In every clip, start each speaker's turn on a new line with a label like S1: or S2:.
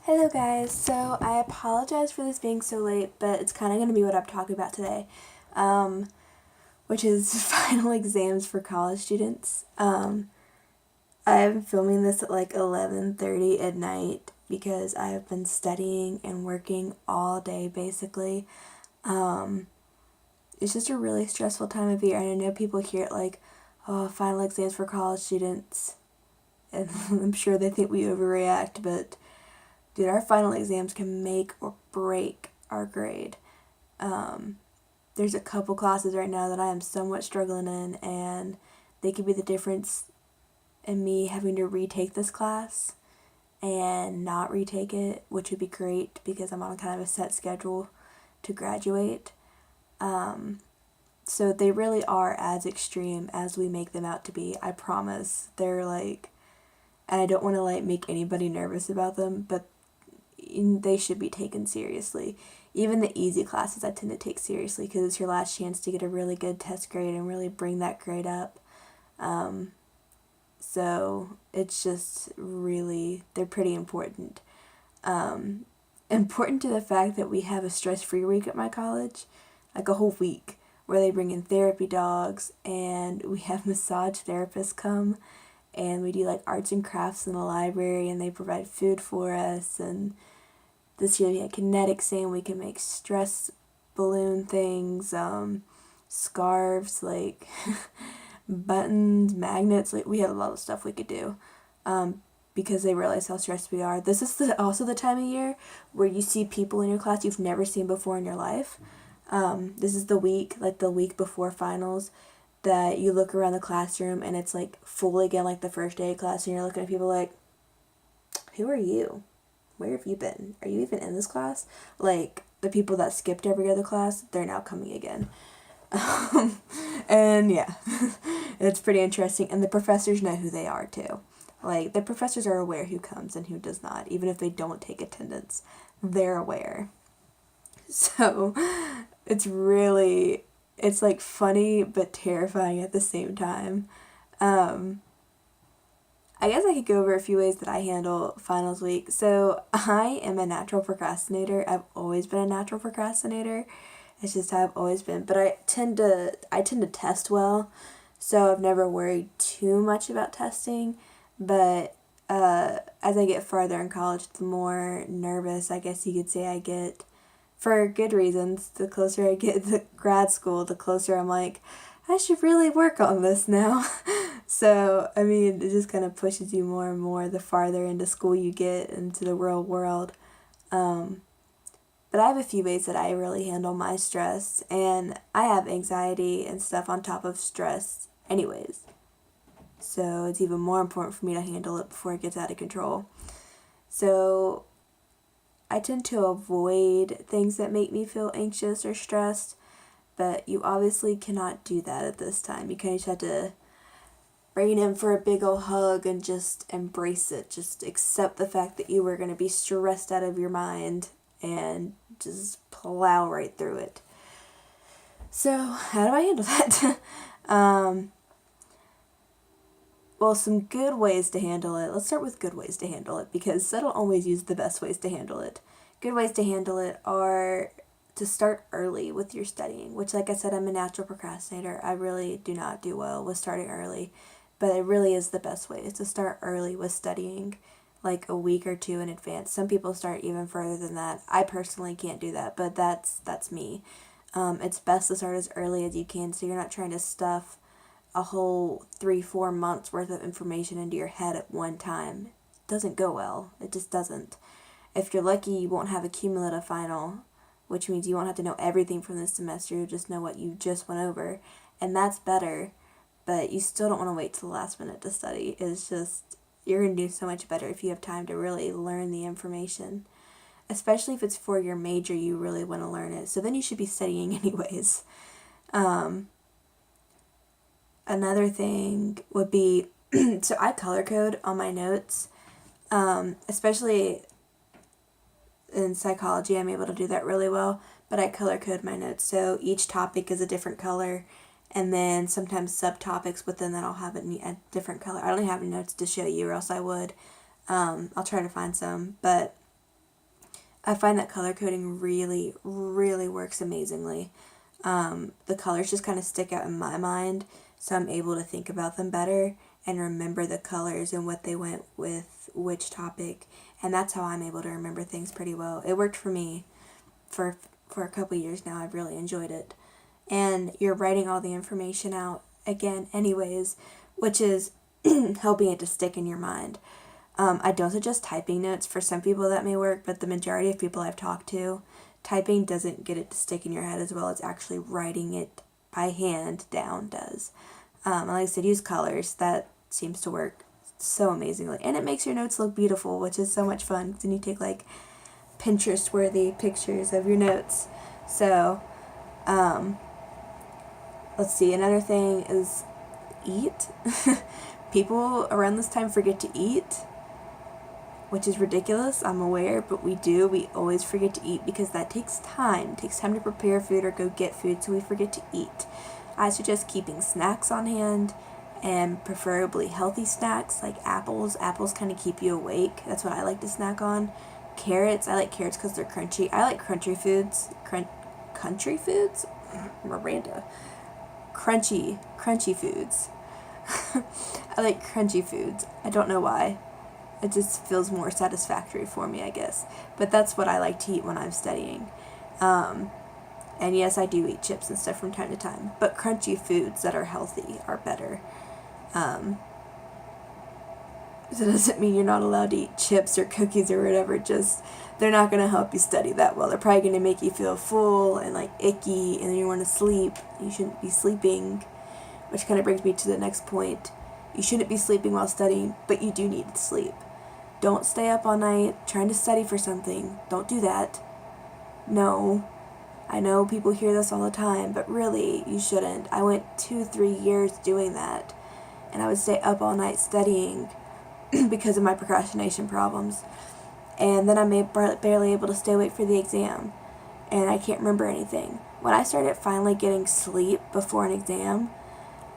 S1: Hello guys, so I apologize for this being so late, but it's kind of going to be what I'm talking about today, which is final exams for college students. I'm filming this at like 11:30 at night because I have been studying and working all day basically. It's just a really stressful time of year, and I know people hear it like, oh, final exams for college students, and I'm sure they think we overreact, but dude, our final exams can make or break our grade. There's a couple classes right now that I am somewhat struggling in, and they could be the difference in me having to retake this class and not retake it, which would be great because I'm on kind of a set schedule to graduate. So they really are as extreme as we make them out to be. I promise. They're like, and I don't want to like make anybody nervous about them, but they should be taken seriously. Even the easy classes I tend to take seriously because it's your last chance to get a really good test grade and really bring that grade up. So it's just really, they're pretty important. Important to the fact that we have a stress-free week at my college, like a whole week, where they bring in therapy dogs and we have massage therapists come and we do like arts and crafts in the library and they provide food for us. And this year we had kinetic sand, we can make stress balloon things, scarves, like buttons, magnets, like we had a lot of stuff we could do because they realize how stressed we are. This is also the time of year where you see people in your class you've never seen before in your life. This is the week, like the week before finals, that you look around the classroom and it's like full again, like the first day of class, and you're looking at people like, who are you? Where have you been? Are you even in this class? Like, the people that skipped every other class, they're now coming again. And yeah, it's pretty interesting. And the professors know who they are too. Like, the professors are aware who comes and who does not. Even if they don't take attendance, they're aware. So, it's like funny but terrifying at the same time. I guess I could go over a few ways that I handle finals week. So I am a natural procrastinator. I've always been a natural procrastinator. It's just how I've always been. But I tend to test well, so I've never worried too much about testing. But as I get farther in college, the more nervous, I guess you could say, I get, for good reasons. The closer I get to grad school, the closer I'm like, I should really work on this now. So, I mean, it just kind of pushes you more and more the farther into school you get, into the real world. But I have a few ways that I really handle my stress, and I have anxiety and stuff on top of stress anyways. So it's even more important for me to handle it before it gets out of control. So I tend to avoid things that make me feel anxious or stressed, but you obviously cannot do that at this time. You kind of just have to bring it in for a big ol' hug and just embrace it. Just accept the fact that you were going to be stressed out of your mind and just plow right through it. So, how do I handle that? Well, some good ways to handle it. Let's start with good ways to handle it because I don't always use the best ways to handle it. Good ways to handle it are to start early with your studying, which, like I said, I'm a natural procrastinator. I really do not do well with starting early, but it really is the best way is to start early with studying, like a week or two in advance. Some people start even further than that. I personally can't do that, but that's me. It's best to start as early as you can so you're not trying to stuff a whole 3-4 months worth of information into your head at one time. It doesn't go well. It just doesn't. If you're lucky, you won't have a cumulative final, which means you won't have to know everything from this semester. You'll just know what you just went over, and that's better, but you still don't want to wait till the last minute to study. It's just, you're going to do so much better if you have time to really learn the information, especially if it's for your major, you really want to learn it, so then you should be studying anyways. Another thing would be, so I color code on my notes, especially in psychology, I'm able to do that really well, but I color code my notes, so each topic is a different color, and then sometimes subtopics within that I'll have a different color. I don't have any notes to show you, or else I would. I'll try to find some, but I find that color coding really, really works amazingly. The colors just kind of stick out in my mind, so I'm able to think about them better and remember the colors and what they went with which topic, and that's how I'm able to remember things pretty well. It worked for me for a couple years now. I've really enjoyed it. And you're writing all the information out again anyways, which is helping it to stick in your mind. I don't suggest typing notes. For some people that may work, but the majority of people I've talked to, typing doesn't get it to stick in your head as well as actually writing it by hand down does. Like I said, use colors. That seems to work so amazingly. And it makes your notes look beautiful, which is so much fun. Then you take like Pinterest-worthy pictures of your notes. So, let's see, another thing is eat. People around this time forget to eat, which is ridiculous, I'm aware, but we do. We always forget to eat because that takes time. It takes time to prepare food or go get food, so we forget to eat. I suggest keeping snacks on hand, and preferably healthy snacks like apples. Apples kind of keep you awake. That's what I like to snack on. Carrots, I like carrots because they're crunchy. I like crunchy foods. Country foods? Miranda. Crunchy foods. I like crunchy foods. I don't know why. It just feels more satisfactory for me, I guess. But that's what I like to eat when I'm studying. And yes, I do eat chips and stuff from time to time. But crunchy foods that are healthy are better. So it doesn't mean you're not allowed to eat chips or cookies or whatever. Just, they're not going to help you study that well. They're probably going to make you feel full and like icky, and then you want to sleep. You shouldn't be sleeping. Which kind of brings me to the next point. You shouldn't be sleeping while studying, but you do need to sleep. Don't stay up all night trying to study for something. Don't do that. No. I know people hear this all the time, but really, you shouldn't. I went 2-3 years doing that, and I would stay up all night studying because of my procrastination problems. And then I'm barely able to stay awake for the exam, and I can't remember anything. When I started finally getting sleep before an exam,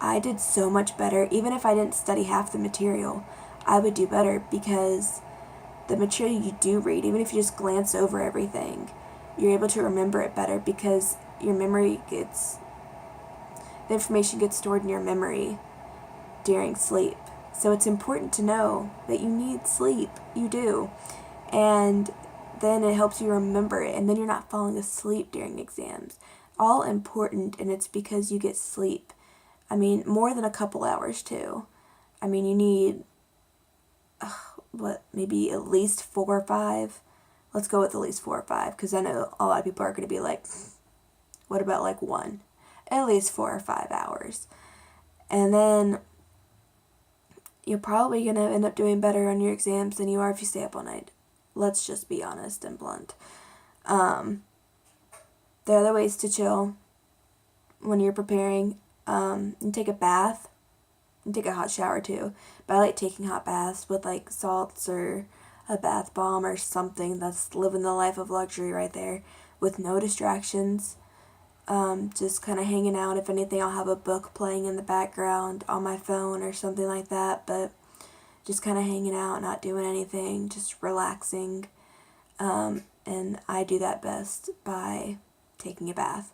S1: I did so much better. Even if I didn't study half the material, I would do better because the material you do read, even if you just glance over everything, you're able to remember it better because your memory gets, the information gets stored in your memory during sleep. So it's important to know that you need sleep. You do. And then it helps you remember it, and then you're not falling asleep during exams. All important, and it's because you get sleep. I mean, more than a couple hours, too. I mean, you need, maybe at least 4 or 5? Let's go with at least 4 or 5, because I know a lot of people are going to be like, what about like 1? At least 4 or 5 hours. And then you're probably going to end up doing better on your exams than you are if you stay up all night. Let's just be honest and blunt. There are other ways to chill when you're preparing. You take a bath. You take a hot shower too. But I like taking hot baths with like salts or a bath bomb or something. That's living the life of luxury right there with no distractions. Just kind of hanging out. If anything, I'll have a book playing in the background on my phone or something like that. But just kind of hanging out, not doing anything, just relaxing. And I do that best by taking a bath.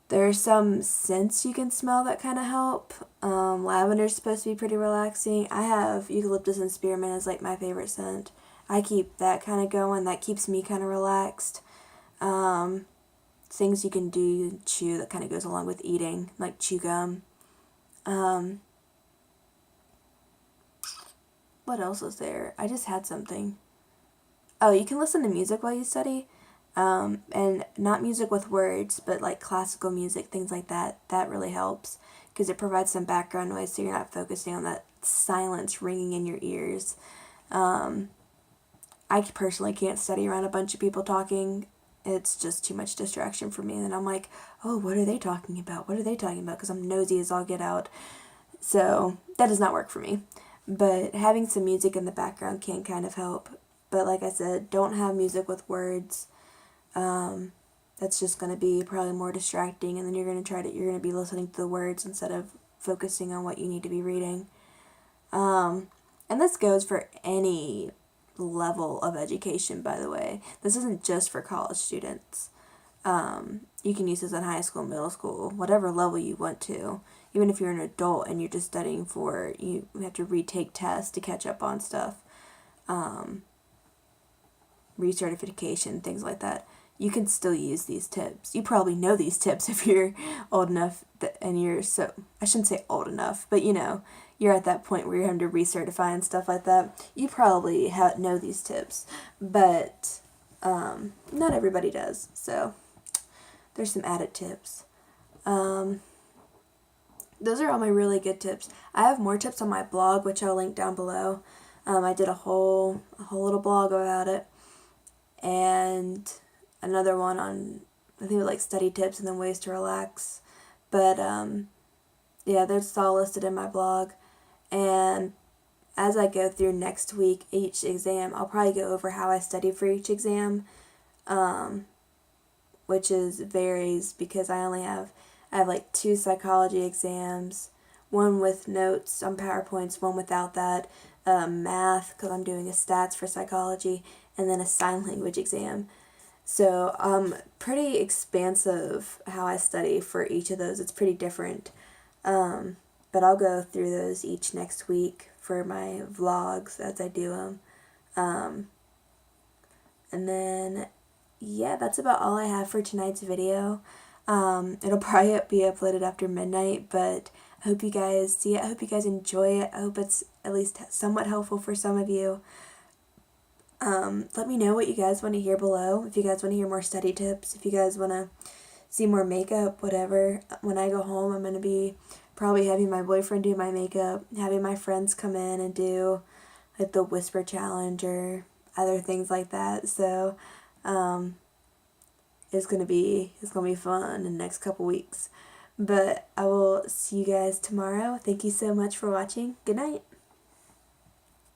S1: There's some scents you can smell that kind of help. Lavender's supposed to be pretty relaxing. I have eucalyptus and spearmint as like my favorite scent. I keep that kind of going. That keeps me kind of relaxed. Things you can do, you can chew that kind of goes along with eating, like chew gum. What else is there? I just had something. Oh, you can listen to music while you study. And not music with words, but like classical music, things like that. That really helps because it provides some background noise so you're not focusing on that silence ringing in your ears. I personally can't study around a bunch of people talking. It's just too much distraction for me. And then I'm like, oh, what are they talking about? What are they talking about? Because I'm nosy as all get out. So that does not work for me. But having some music in the background can kind of help. But like I said, don't have music with words. That's just going to be probably more distracting, and then you're going to be listening to the words instead of focusing on what you need to be reading. And this goes for any level of education, by the way. This isn't just for college students. You can use this in high school, middle school, whatever level you want to. Even if you're an adult and you're just studying for, you have to retake tests to catch up on stuff, recertification, things like that. You can still use these tips. You probably know these tips if you're old enough and you're so, I shouldn't say old enough, but you know, you're at that point where you're having to recertify and stuff like that. You probably know these tips, but not everybody does. So there's some added tips. Those are all my really good tips. I have more tips on my blog, which I'll link down below. I did a whole little blog about it, and another one on, I think, like study tips and then ways to relax. But yeah, that's all listed in my blog. And as I go through next week, each exam, I'll probably go over how I study for each exam, which varies because I have like 2 psychology exams, one with notes on PowerPoints, one without that, math, because I'm doing a stats for psychology, and then a sign language exam. So pretty expansive how I study for each of those. It's pretty different. But I'll go through those each next week for my vlogs as I do them. And then, yeah, that's about all I have for tonight's video. It'll probably be uploaded after midnight, but I hope you guys see it. I hope you guys enjoy it. I hope it's at least somewhat helpful for some of you. Let me know what you guys want to hear below. If you guys want to hear more study tips, if you guys want to see more makeup, whatever. When I go home, I'm going to be probably having my boyfriend do my makeup, having my friends come in and do like the whisper challenge or other things like that. So it's gonna be fun in the next couple weeks. But I will see you guys tomorrow. Thank you so much for watching. Good night.